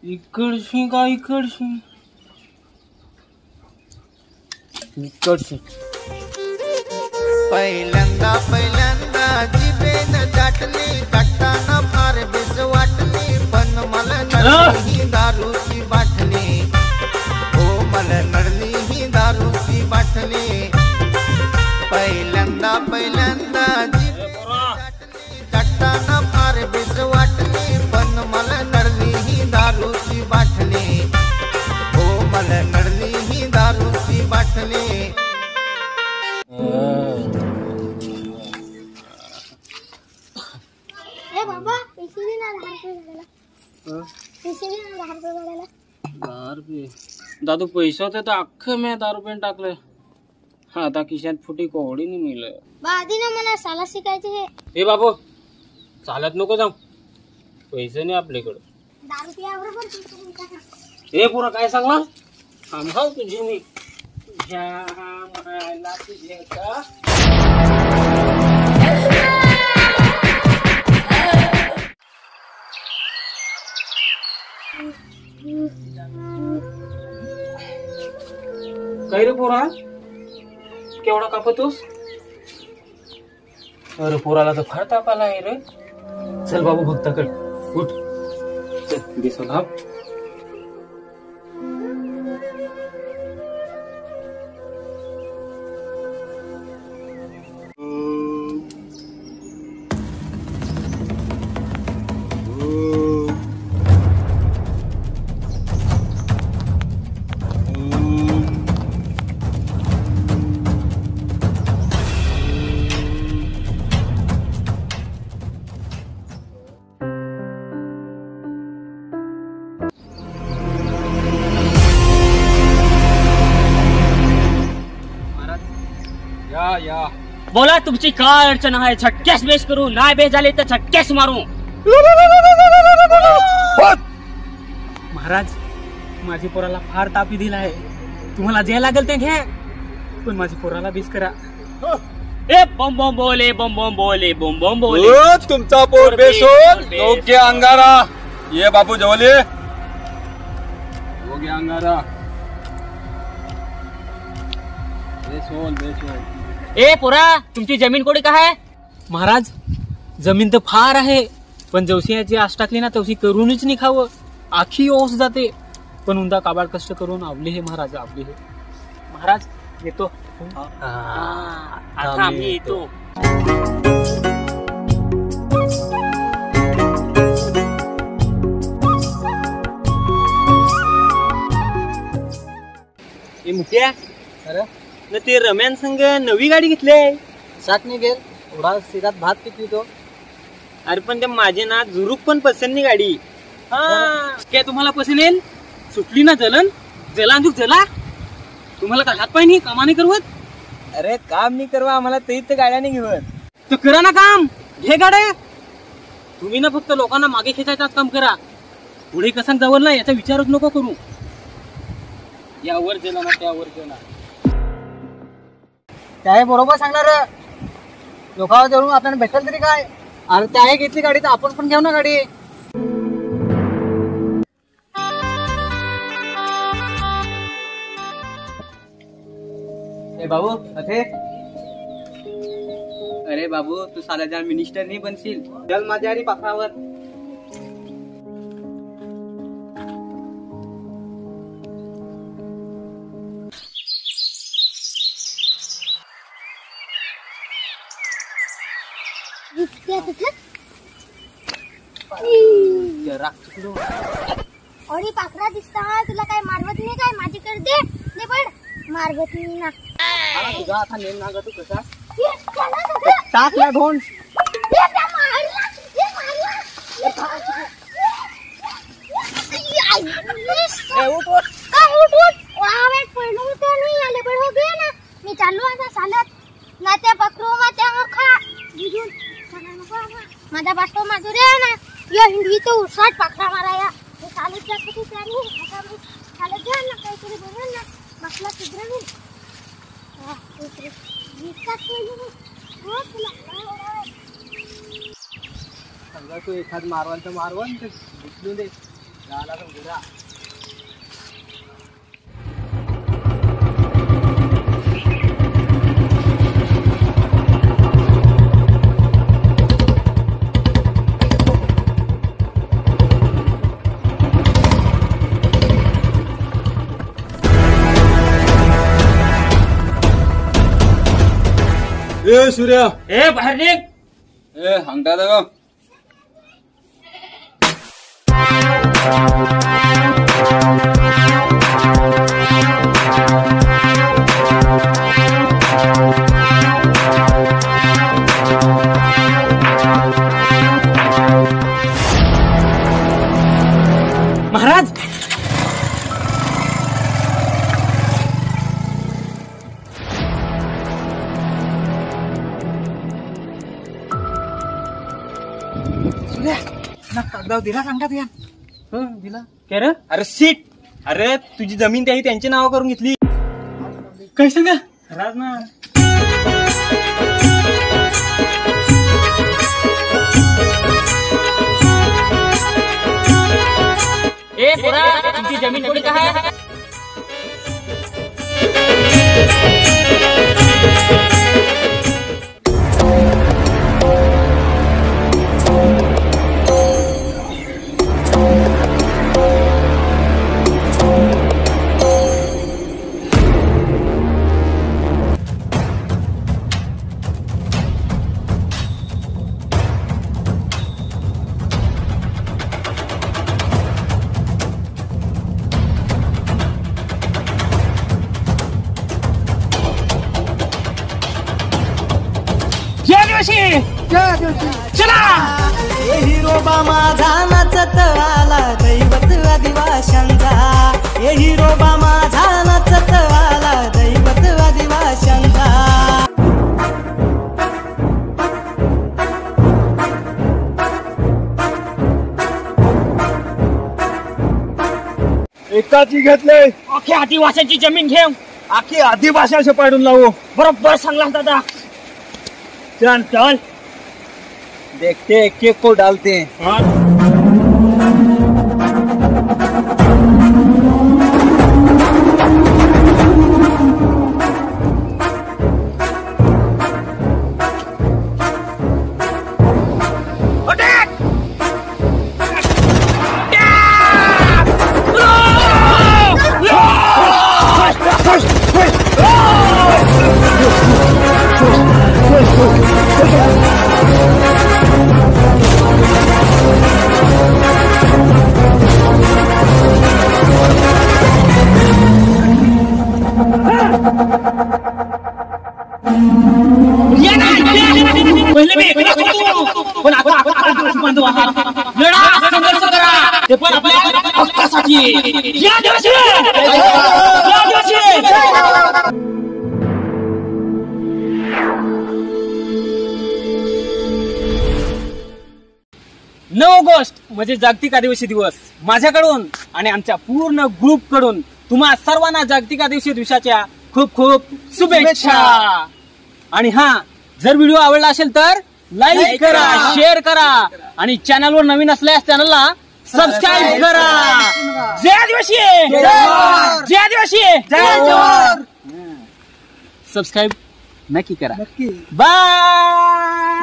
इकडशी का इकडशी इकडशी पहिल्यांदा जिभेन दाटली काटताना फार बेस वाटली पण मला नडली ही दारूची बाटली हो मला नडली ही दारूची बाटली पहिल्यांदा जिभेन दाटली काटताना फार बेस वाटली पण मला नडली ही दारूची बाटली हो मला नडली ही दारूची बाटली बाबा पैसे दे ना 10 रुपये भरायला 10 रुपये दादू पैसे होते तर अख्खं मी 10 रुपये टाकलं आता खिशात फुटी कोवडी नाही मिळलं आधी ना मला साला शिकायचे हे ए बाबू चालत नको जाऊ पैसे नाही आपल्याकडे 10 रुपयावर पण हे पुरा काय सांगला थांबाव तुझी मी तुझ्या मायला तुझे का काय रे पोरा केवढा कापतोस अरे पोराला तर फार ताप आला आहे रे चल बाबू भक्ताकड उठ चल दिसो लाभ या बोला तुमची काय अडचण आहे छटक्यास बेस करू नाही बेस झाले तर छटक्यास मारू महाराज माझी पोराला फार तापी दिला आहे तुम्हाला जे लागेल ते घ्या पण माझी पोराला बेस करा ए बम बम बोले बम बम बोले बम बम बोले तुमचा पोर बेस होल योग्य अंगारा ये बापू जवळ योग्य अंगारा बेस होल ए पोरा तुमची जमीन कोडी का आहे महाराज जमीन तर फार आहे पण जवशी याची आश टाकली ना तवशी करूनच नाही खावं आखी ओस जाते पण उंदा काबाड कष्ट करून आवले हे महाराज आवले हे महाराज येतो आता आम्ही येतो ए मुख्या अरे न ते रम्यान संग नवी गाडी घेतली साठ नाही गेल थोडा सिरात भात किती तो अरे पण ते माझे ना झुरूक पण पसंत नाही गाडी काय तुम्हाला पसंत येईल सुटली ना जलन जलांदूक जला तुम्हाला का हातपाय नाही कामा नाही करवत अरे काम नाही करवा आम्हाला ते गाड्या नाही घेऊन तर करा ना काम हे गाड्या तुम्ही ना फक्त लोकांना मागे खेचायचं काम करा पुढे कसं जावं ना याचा विचारच नको करू यावर गेला ना त्यावर गेला त्या बरोबर सांगणार लोकांवर धरून आपल्याला भेटेल तरी काय अरे त्या घेतली गाडी तर आपण पण घेऊ ना गाडी बाबू अथे अरे बाबू तू साला जाल मिनिस्टर नाही बनशील चल माझ्या आणि पाखरावर अरे पाखरा दिसता तुला काय मारवत नाही काय माझ्याकडे दे पण मारवत नाही ना तुझा आता नेम ना ग तू कसा टाक ना ढोंड मी चालू आता चालत ना त्या पकडू त्या खा माझा बाटो माधुरे ना या हिंदवी तो उसाट पाखरा माराया चालत जात होती त्याने आता मी चालत जा ना काहीतरी बनवून ना बसला सुधरवीन तो एखाद मारवान तर मारवान ते उचलून दे झाला तर गुरा. ए सूर्या ए बाहेर निघ. ए हंगता का महाराज कागदाव दिला सांगतात या दिला काय रे? अरे सीट, अरे तुझी जमीन त्याही त्यांची नाव करून घेतली. काय सांगा राज ना. ए पोरा, तुमची जमीन थोडी काय आहे? चला हिरोबा माझा नाचत आला दैवत आदिवाशांचा. हे हिरोबा माझा नाचत आला दैवत आदिवाशांचा. एकाची घेतले अख्ख्या आदिवाशांची जमीन घेऊ. आखी आदिवासी पाडून लावू. बरोबर सांगला दादा. चल चल. देखते एक एक को डालते हैं. पहिले मी एकटा होतो, पण आता आपण आदिवासी बांधव आहात. लढा, संघर्ष करा, ते पण आपल्या हक्कासाठी. या आदिवासी! या आदिवासी! 9 ऑगस्ट म्हणजे जागतिक आदिवासी दिवस. माझ्याकडून आणि आमच्या पूर्ण ग्रुप कडून तुम्हा सर्वांना जागतिक आदिवासी दिवसाच्या खूप खूप शुभेच्छा. आणि हा, जर व्हिडिओ आवडला असेल तर लाईक करा, शेअर करा आणि चॅनलवर नवीन असल्यास चॅनलला सबस्क्राईब करा. जय आदिवासी! जय आदिवासी! सबस्क्राईब नक्की करा. बाय.